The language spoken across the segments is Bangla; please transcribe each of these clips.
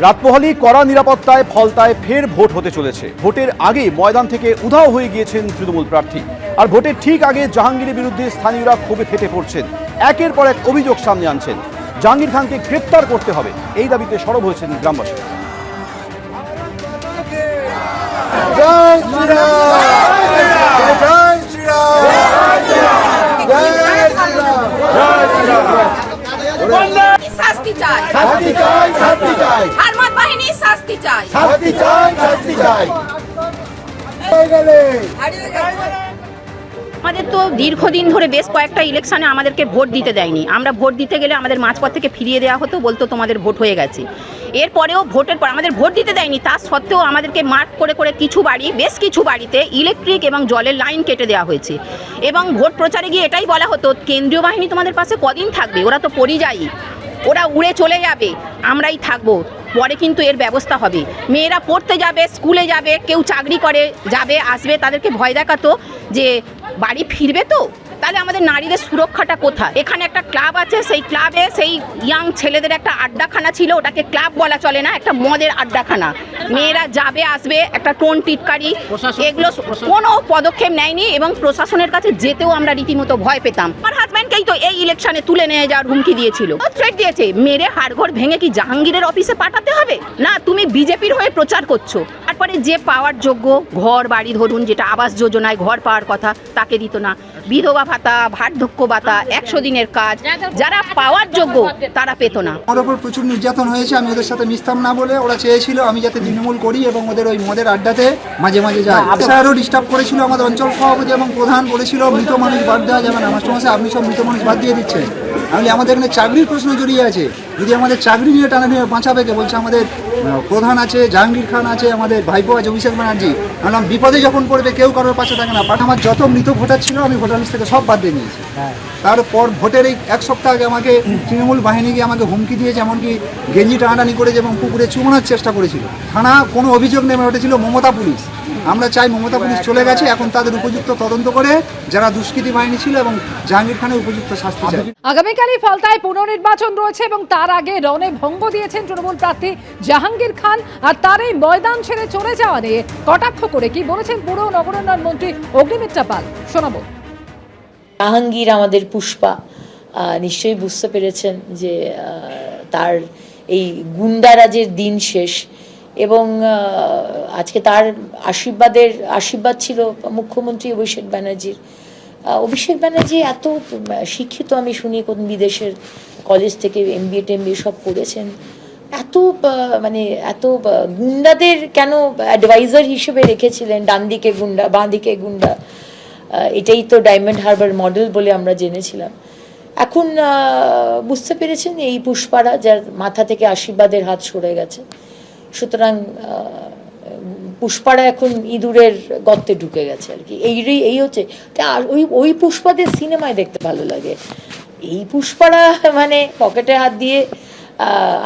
রাতপহলি কড়া নিরাপত্তায় ফলতায় ফের ভোট হতে চলেছে। ভোটের আগে ময়দান থেকে উধাও হয়ে গিয়েছেন তৃণমূল প্রার্থী। আর ভোটের ঠিক আগে জাহাঙ্গীরের বিরুদ্ধে স্থানীয়রা ক্ষোভে ফেটে পড়ছেন, একের পর এক অভিযোগ সামনে আনছেন। জাহাঙ্গীর খানকে গ্রেপ্তার করতে হবে, এই দাবিতে সরব হয়েছেন গ্রামবাসী। শাস্তি চাই, আর্মাদ বাহিনী শাস্তি চাই। আমাদের তো দীর্ঘদিন ধরে বেশ কয়েকটা ইলেকশনে আমাদেরকে ভোট দিতে দেয়নি। আমরা ভোট দিতে গেলে আমাদের মাঝপথ থেকে ফিরিয়ে দেওয়া হতো, বলতো তোমাদের ভোট হয়ে গেছে। এরপরেও ভোটের পর আমাদের ভোট দিতে দেয়নি, তা সত্ত্বেও আমাদেরকে মার্ক করে করে কিছু বাড়ি, বেশ কিছু বাড়িতে ইলেকট্রিক এবং জলের লাইন কেটে দেওয়া হয়েছে। এবং ভোট প্রচারে গিয়ে এটাই বলা হতো, কেন্দ্রীয় বাহিনী তোমাদের পাশে কদিন থাকবে, ওরা তো পরিযায়ী, ওরা উড়ে চলে যাবে, আমরাই থাকবো, পরে কিন্তু এর ব্যবস্থা হবে। মেয়েরা পড়তে যাবে, স্কুলে যাবে, কেউ চাকরি করে যাবে আসবে, তাদেরকে ভয় দেখাতো যে বাড়ি ফিরবে তো, তাহলে আমাদের নারীদের সুরক্ষাটা কোথায়? এখানে একটা ক্লাব আছে, সেই ক্লাবে সেই ইয়াং ছেলেদের একটা আড্ডাখানা ছিল, ওটাকে ক্লাব বলা চলে না, একটা মদের আড্ডাখানা। মেয়েরা যাবে আসবে, একটা টোন টিটকারি, এগুলো কোনো পদক্ষেপ নেয়নি। এবং প্রশাসনের কাছে যেতেও আমরা রীতিমতো ভয় পেতাম। আমার হাজব্যান্ডকেই তো এই ইলেকশনে তুলে নিয়ে যাওয়ার হুমকি দিয়েছিল, থ্রেট দিয়েছে, মেরে হাড়ঘর ভেঙে কি জাহাঙ্গীরের অফিসে পাঠাতে হবে? না, তুমি বিজেপির হয়ে প্রচার করছো। তারপরে যে পাওয়ার যোগ্য ঘর বাড়ি, ধরুন যেটা আবাস যোজনায় ঘর পাওয়ার কথা, তাকে দিত না। বিধবা ভাতা, বার্ধক্য ভাতা, 100 দিনের কাজ, যারা পাওয়ার যোগ্য তারা পেত না। আমার উপর প্রচুর নির্যাতন হয়েছে। আমি ওদের সাথে মিশতাম না বলে ওরা চেয়েছিল আমি যাতে তৃণমূল করি এবং ওদের ওই মদের আড্ডাতে মাঝে মাঝে যাই। আরও ডিস্টার্ব করেছিল। আমাদের অঞ্চল সভাপতি এবং প্রধান বলেছিল মৃত মানুষ বাদ দেওয়া যাবে না। মাস্টারমশাই আপনি সব মৃত মানুষ বাদ দিয়ে দিচ্ছেন। আমি আমাদের এখানে চাকরির প্রশ্ন জড়িয়ে আছে, যদি আমাদের চাকরি নিয়ে টানা নিয়ে বাঁচাবে কে? বলছে আমাদের প্রধান আছে, জাহাঙ্গীর খান আছে, আমাদের ভাইপো আছে অভিষেক ব্যানার্জি। বললাম বিপদে যখন পড়বে কেউ কারোর পাশে থাকে না। বাট আমার যত মৃত ভোটার ছিল আমি ভোটার লিস্ট থেকে সব বাদ দিয়ে নিয়েছি। তারপর ভোটের এই 1 সপ্তাহ আগে আমাকে তৃণমূল বাহিনী গিয়ে আমাকে হুমকি দিয়েছে, এমনকি গেঞ্জি টানাটানি করেছে এবং পুকুরে চুমানোর চেষ্টা করেছিল। থানা কোনো অভিযোগ নেই, ওটা ছিল মমতা পুলিশ। আমরা চাই মমতা পুলিশ চলে গেছে, এখন তাদের উপযুক্ত তদন্ত করে যারা দুষ্কৃতী বাহিনী ছিল এবং জাহাঙ্গীর খানের উপযুক্ত শাস্তি চাই। আগামীকালই ফলতায় পুনর্নির্বাচন রয়েছে এবং তার আগে রণে ভঙ্গ দিয়েছেন তৃণমূল প্রার্থী জাহাঙ্গীর খান। আর তার এই ময়দান ছেড়ে চলে যাওয়া নিয়ে কটাক্ষ করে কি বলেছেন পুর নগরোন্নয়ন মন্ত্রী অগ্নিমিত্রা পাল, শোনাবো। জাহাঙ্গীর আমাদের পুষ্পা, নিশ্চয়ই বুঝতে পেরেছেন যে তার এই গুন্ডারাজের দিন শেষ। এবং আজকে তার আশীর্বাদ ছিল মুখ্যমন্ত্রী অভিষেক ব্যানার্জির। অভিষেক ব্যানার্জি এত শিক্ষিত, আমি শুনি কোন বিদেশের কলেজ থেকে MBA টেমবিএ সব করেছেন, এত গুন্ডাদের কেন অ্যাডভাইজার হিসেবে রেখেছিলেন? ডান দিকে গুন্ডা, বাঁ দিকে গুন্ডা, এটাই তো ডায়মন্ড হারবার মডেল বলে আমরা জেনেছিলাম। এখন বুঝতে পেরেছেন এই পুষ্পারা, যার মাথা থেকে আশীর্বাদের হাত সরে গেছে, সুতরাং পুষ্পারা এখন ইঁদুরের গর্তে ঢুকে গেছে আর কি। এই হচ্ছে ওই পুষ্পাদের সিনেমায় দেখতে ভালো লাগে। এই পুষ্পারা পকেটে হাত দিয়ে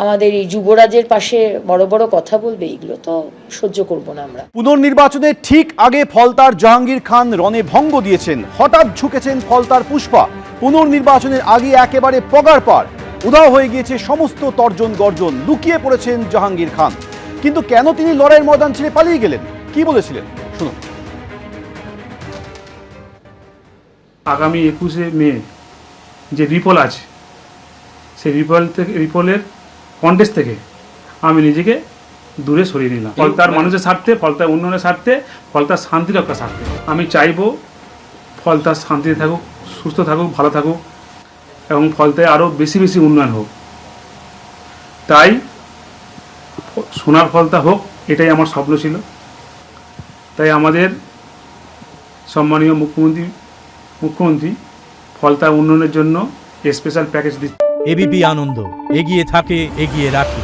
আমাদের এই যুবরাজের পাশে বড় বড় কথা বলবে, এগুলো তো সহ্য করব না আমরা। পুনর্নির্বাচনের ঠিক আগে ফলতার জাহাঙ্গীর খান রণে ভঙ্গ দিয়েছেন, হঠাৎ ঝুঁকেছেন ফলতার পুষ্পা। পুনর্নির্বাচনের আগে একেবারে পগার পার, উধাও হয়ে গিয়েছে সমস্ত তর্জন গর্জন, লুকিয়ে পড়েছেন জাহাঙ্গীর খান। কিন্তু কেন তিনি লড়াইয়ের ময়দান ছেড়ে পালিয়ে গেলেন, কি বলেছিলেন শুনুন। আগামী 21শে মে যে রিপোল আছে, সেই রিপোলের কন্টেস্ট থেকে আমি নিজেকে দূরে সরিয়ে নিলাম। ফলতার মানুষের স্বার্থে, ফলতার উন্নয়নের স্বার্থে, ফলতার শান্তি রক্ষার স্বার্থে আমি চাইবো ফলতার শান্তিতে থাকুক, সুস্থ থাকুক, ভালো থাকুক এবং ফলতায় আরও বেশি বেশি উন্নয়ন হোক। তাই সোনার ফলতা হোক, এটাই আমার স্বপ্ন ছিল। তাই আমাদের সম্মানীয় মুখ্যমন্ত্রী ফলতা উন্নয়নের জন্য স্পেশাল প্যাকেজ দিচ্ছে। এবিপি আনন্দ, এগিয়ে থাকে, এগিয়ে রাখে।